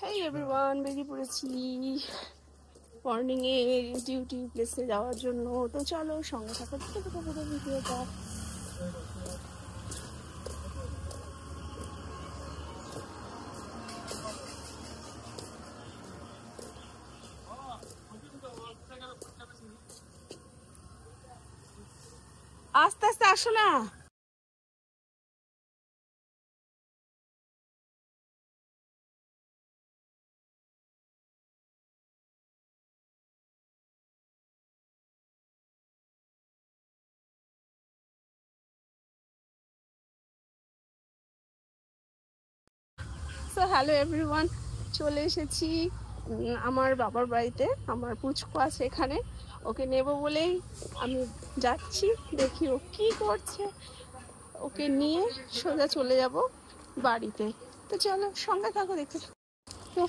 হেই everyone, বেরিয়ে পড়েছি morning এ duty প্লেসে যাওয়ার জন্য। তো চলো সঙ্গে থাকো, পুরো ভিডিওটা। আস্তে আস্তে আসো না। সো হ্যালো এভরিওয়ান, চলে এসেছি আমার বাবার বাড়িতে। আমার পুচকু আছে এখানে, ওকে নেব বলেই আমি যাচ্ছি। দেখি ও কি করছে, ওকে নিয়ে সোজা চলে যাব বাড়িতে। তো চলো সঙ্গে থাকো, দেখতে। তো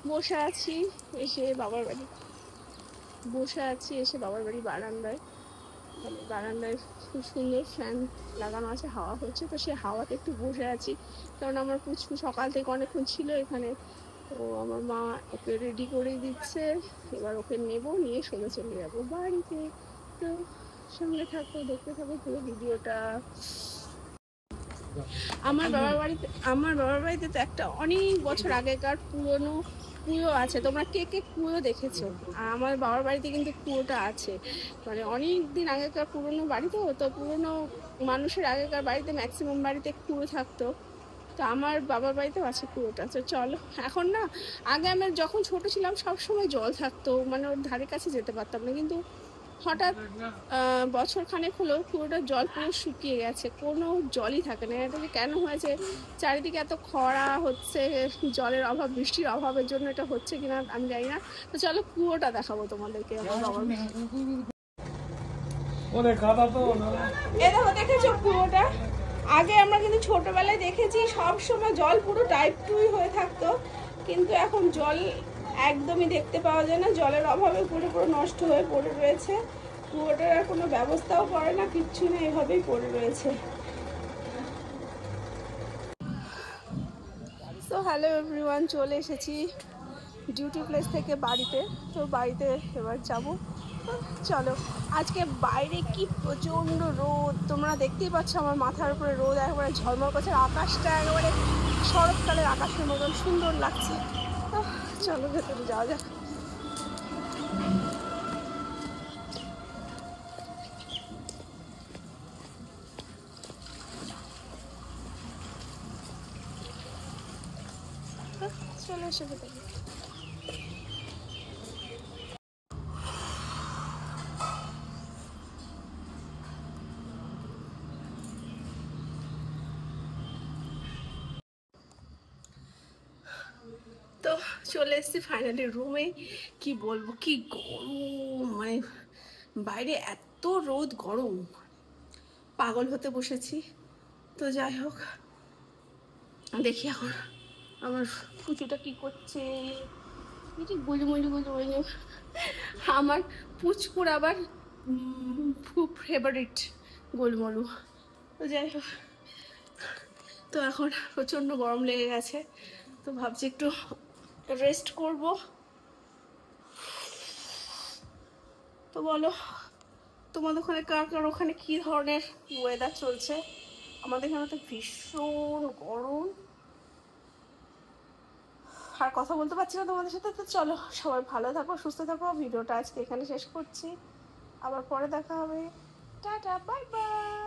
বসে আছি এসে বাবার বাড়ি, বাবার বাড়ি বারান্দায়। মানে বারান্দায় খুব সুন্দর ফ্যান লাগানো আছে, হাওয়া হচ্ছে। তো সে হাওয়াতে একটু বসে আছি, কারণ আমার পুচকু সকাল থেকে অনেকক্ষণ ছিল এখানে। তো আমার মা ওকে রেডি করে দিচ্ছে, এবার ওকে নেব, নিয়ে সোজা চলে যাবো বাড়িতে। তো সঙ্গে থাকো, দেখতে থাকো পুরো ভিডিওটা। আমার বাবার বাড়িতে তো একটা অনেক বছর আগেকার পুরনো কুয়ো আছে। তোমরা কে কে কুয়ো দেখেছো? আমার বাবার বাড়িতে কিন্তু কুয়োটা আছে। মানে অনেক দিন আগেকার পুরনো বাড়ি, তো পুরনো মানুষের আগেকার বাড়িতে ম্যাক্সিমাম বাড়িতে কুয়ো থাকতো। তো আমার বাবার বাড়িতেও আছে কুয়োটা। তো চলো এখন না, আগে আমি যখন ছোট ছিলাম সব সময় জল থাকতো, মানে ওর ধারে কাছে যেতে পারতাম না। কিন্তু হঠাৎ বছর খানেক হলো পুরোটা জল পুরো শুকিয়ে গেছে, কোনো জলই থাকে না। এটা যে কেন হয়েছে, চারিদিকে এত খরা হচ্ছে, জলের অভাব, বৃষ্টির অভাবের জন্য এটা হচ্ছে কিনা আমি জানি না। তো চলো কুয়োটা দেখাবো তোমাদেরকে। আমার বাবার দেখো, দেখেছো কুয়োটা? আগে আমরা কিন্তু ছোটবেলায় দেখেছি সব সময় জল পুরো টাইপ টুই হয়ে থাকতো, কিন্তু এখন জল একদমই দেখতে পাওয়া যায় না। জলের অভাবে পুরো নষ্ট হয়ে পড়ে রয়েছে। কুয়োটার আর কোনো ব্যবস্থাও করে না, কিচ্ছু না, এভাবেই পড়ে রয়েছে। তো হ্যালো এভরিওয়ান, চলে এসেছি ডিউটি প্লেস থেকে বাড়িতে। তো বাড়িতে এবার যাব। চলো, আজকে বাইরে কি প্রচণ্ড রোদ, তোমরা দেখতেই পাচ্ছ আমার মাথার উপরে রোদ একবারে ঝলমল করছে। আকাশটা একেবারে শরৎকালের আকাশের মতন সুন্দর লাগছে। চলো ভেতরে যাওয়া যাক। চলে এসে ভেতরে। তো চলে এসেছি ফাইনালি রুমে। কি বলবো, কি গরম, মানে বাইরে এত রোদ, গরম, পাগল হতে বসেছি। তো যাই হোক, দেখি এখন আমার পুচুটা কি করছে। আমার পুচকুর আবার খুব ফেভারিট গোলমলু। তো যাই হোক, তো এখন প্রচণ্ড গরম লেগে গেছে, তো ভাবছি একটু রেস্ট করব। তো বলো, তোমাদের ওখানে কার ওখানে কী ধরনের ওয়েদার চলছে? আমাদের এখানে তো ভীষণ গরম, আর কথা বলতে পারছি না তোমাদের সাথে। তো চলো, সবাই ভালো থাকো, সুস্থ থাকো। ভিডিওটা আজকে এখানে শেষ করছি, আবার পরে দেখা হবে। Tata, bye bye.